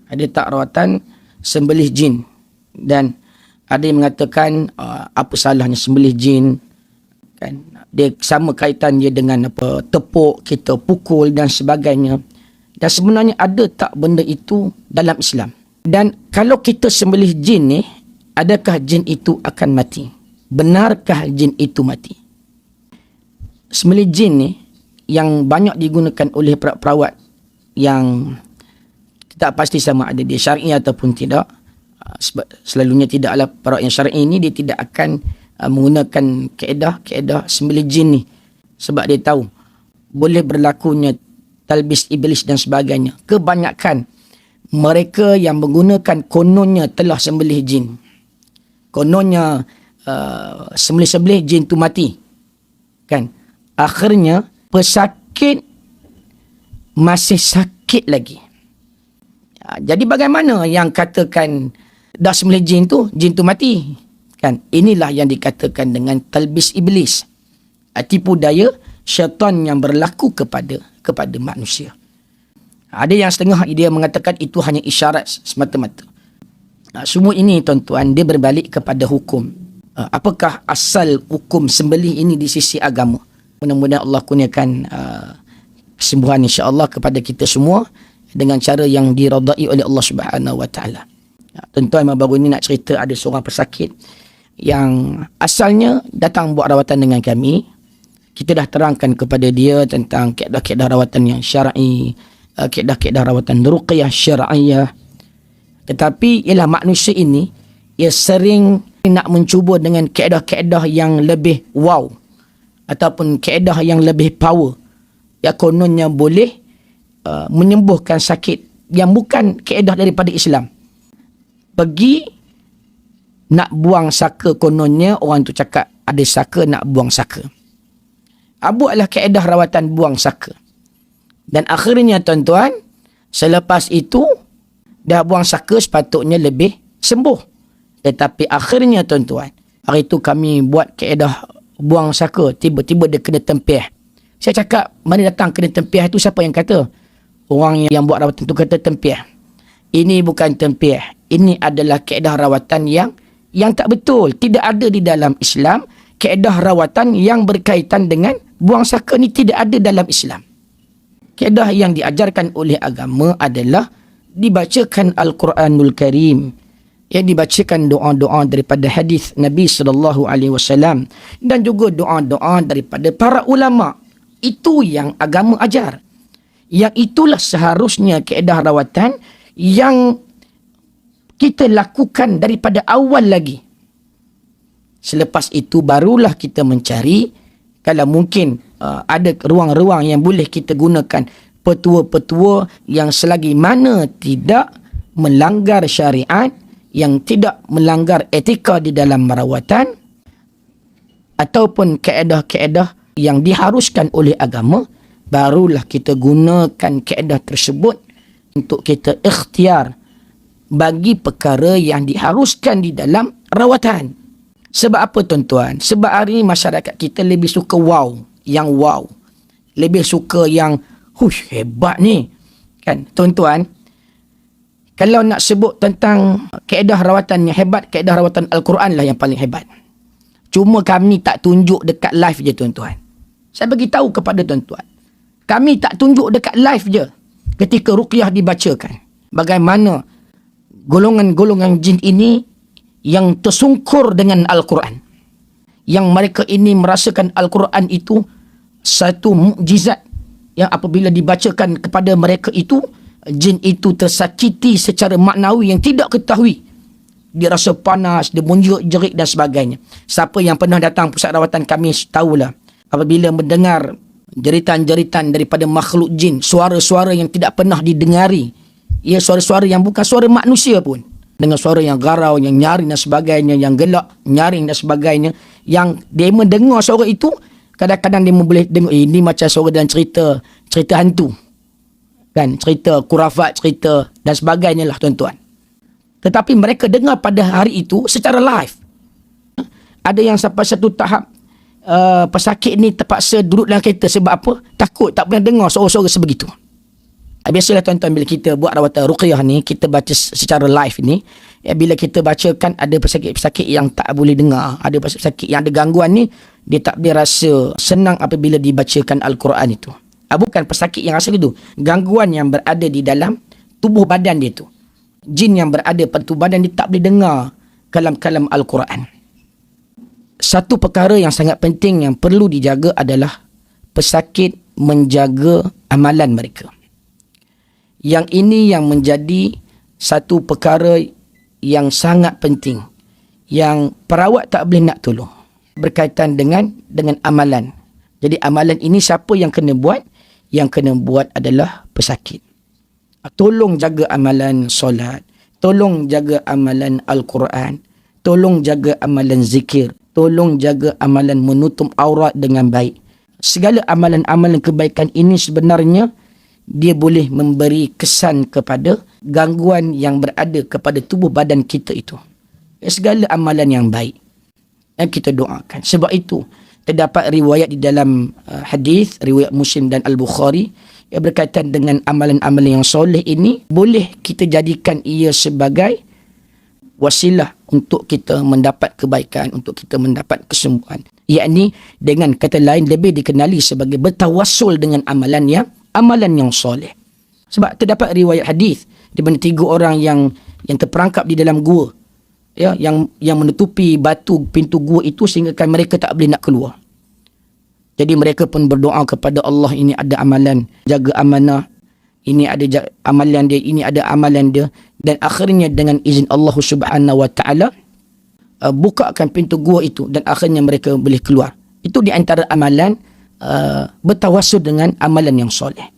Ada tak rawatan sembelih jin? Dan ada yang mengatakan apa salahnya sembelih jin, kan? Dia sama kaitan dia dengan apa, tepuk, kita pukul dan sebagainya. Dan sebenarnya ada tak benda itu dalam Islam? Dan kalau kita sembelih jin ni, adakah jin itu akan mati? Benarkah jin itu mati? Sembelih jin ni yang banyak digunakan oleh perawat yang tak pasti sama ada dia syar'i ataupun tidak. Sebab selalunya tidaklah perawat yang syar'i ni dia tidak akan menggunakan kaedah sembelih jin ni, sebab dia tahu boleh berlakunya talbis iblis dan sebagainya. Kebanyakan mereka yang menggunakan kononnya telah sembelih jin, kononnya sembelih jin tu mati, kan? Akhirnya pesakit masih sakit lagi. Jadi bagaimana yang katakan dah sembelih jin tu mati? Kan, inilah yang dikatakan dengan talbis iblis, tipu daya syaitan yang berlaku kepada manusia. Ada yang setengah dia mengatakan itu hanya isyarat semata-mata. Semua ini tuan-tuan, dia berbalik kepada hukum. Apakah asal hukum sembelih ini di sisi agama? Mudah-mudahan Allah kurniakan kesembuhan insya-Allah kepada kita semua dengan cara yang diridai oleh Allah Subhanahu Wa Taala. Tuan-tuan, baru ni nak cerita, ada seorang pesakit yang asalnya datang buat rawatan dengan kami. Kita dah terangkan kepada dia tentang kaedah-kaedah rawatan yang syar'i, kaedah-kaedah rawatan ruqyah syar'iyah. Tetapi ialah manusia ini, ia sering nak mencuba dengan kaedah-kaedah yang lebih wow ataupun kaedah yang lebih power, yang kononnya boleh menyembuhkan sakit yang bukan kaedah daripada Islam. Pergi nak buang saka, kononnya orang tu cakap ada saka, nak buang saka. Buatlah kaedah rawatan buang saka. Dan akhirnya tuan-tuan, selepas itu dah buang saka, sepatutnya lebih sembuh. Tetapi akhirnya tuan-tuan, hari itu kami buat kaedah buang saka, tiba-tiba dia kena tempih. Saya cakap, mana datang kena tempih itu? Siapa yang kata? Orang yang buat rawatan itu kata tempih. Ini bukan tempih. Ini adalah kaedah rawatan yang tak betul. Tidak ada di dalam Islam kaedah rawatan yang berkaitan dengan buang saka ni, tidak ada dalam Islam. Kaedah yang diajarkan oleh agama adalah dibacakan Al-Quranul Karim, yang dibacakan doa-doa daripada hadis Nabi SAW dan juga doa-doa daripada para ulama. Itu yang agama ajar. Yang itulah seharusnya kaedah rawatan yang kita lakukan daripada awal lagi. Selepas itu barulah kita mencari, kalau mungkin ada ruang-ruang yang boleh kita gunakan petua-petua yang selagi mana tidak melanggar syariat, yang tidak melanggar etika di dalam merawatan, ataupun kaedah-kaedah yang diharuskan oleh agama, barulah kita gunakan kaedah tersebut untuk kita ikhtiar bagi perkara yang diharuskan di dalam rawatan. Sebab apa tuan-tuan? Sebab hari ini masyarakat kita lebih suka wow, yang wow. Lebih suka yang hush, hebat ni. Kan tuan-tuan, kalau nak sebut tentang kaedah rawatan yang hebat, kaedah rawatan Al-Quran lah yang paling hebat. Cuma kami tak tunjuk dekat live je tuan-tuan. Saya bagi tahu kepada tuan-tuan, kami tak tunjuk dekat live je ketika ruqyah dibacakan. Bagaimana golongan-golongan jin ini yang tersungkur dengan Al-Quran, yang mereka ini merasakan Al-Quran itu satu mukjizat, yang apabila dibacakan kepada mereka itu, jin itu tersakiti secara maknawi yang tidak ketahui. Dia rasa panas, dia menjerit-jerit dan sebagainya. Siapa yang pernah datang pusat rawatan kami tahulah, apabila mendengar jeritan-jeritan daripada makhluk jin, suara-suara yang tidak pernah didengari, ia suara-suara yang bukan suara manusia pun, dengan suara yang garau, yang nyaring dan sebagainya, yang gelak, nyaring dan sebagainya, yang dia mendengar suara itu, kadang-kadang dia boleh dengar ini macam suara dalam cerita hantu, kan, cerita kurafat, cerita dan sebagainya lah tuan-tuan. Tetapi mereka dengar pada hari itu secara live. Ada yang sampai satu tahap pesakit ni terpaksa duduk dalam kereta. Sebab apa? Takut, tak pernah dengar suara-suara sebegitu. Biasalah tuan-tuan, bila kita buat rawatan ruqyah ni, kita baca secara live ni, bila kita bacakan ada pesakit-pesakit yang tak boleh dengar, ada pesakit yang ada gangguan ni, dia tak boleh rasa senang apabila dibacakan Al-Quran itu. Bukan pesakit yang rasa itu, gangguan yang berada di dalam tubuh badan dia tu. Jin yang berada pada tubuh badan dia tak boleh dengar kalam-kalam Al-Quran. Satu perkara yang sangat penting yang perlu dijaga adalah pesakit menjaga amalan mereka. Yang ini yang menjadi satu perkara yang sangat penting, yang perawat tak boleh nak tolong, berkaitan dengan amalan. Jadi amalan ini siapa yang kena buat? Yang kena buat adalah pesakit. Tolong jaga amalan solat, tolong jaga amalan Al-Quran, tolong jaga amalan zikir, tolong jaga amalan menutup aurat dengan baik. Segala amalan-amalan kebaikan ini sebenarnya dia boleh memberi kesan kepada gangguan yang berada kepada tubuh badan kita itu. Segala amalan yang baik yang kita doakan. Sebab itu terdapat riwayat di dalam hadis, riwayat Muslim dan Al-Bukhari, yang berkaitan dengan amalan-amalan yang soleh ini boleh kita jadikan ia sebagai wasilah untuk kita mendapat kebaikan, untuk kita mendapat kesembuhan. Yakni dengan kata lain lebih dikenali sebagai bertawassul dengan amalan yang soleh. Sebab terdapat riwayat hadis di mana 3 orang yang terperangkap di dalam gua, ya, yang menutupi batu pintu gua itu sehingga mereka tak boleh nak keluar. Jadi mereka pun berdoa kepada Allah, ini ada amalan jaga amanah, ini ada amalan dia, ini ada amalan dia, dan akhirnya dengan izin Allah Subhanahu Wa Taala bukakan pintu gua itu dan akhirnya mereka boleh keluar. Itu di antara amalan bertawassul dengan amalan yang soleh.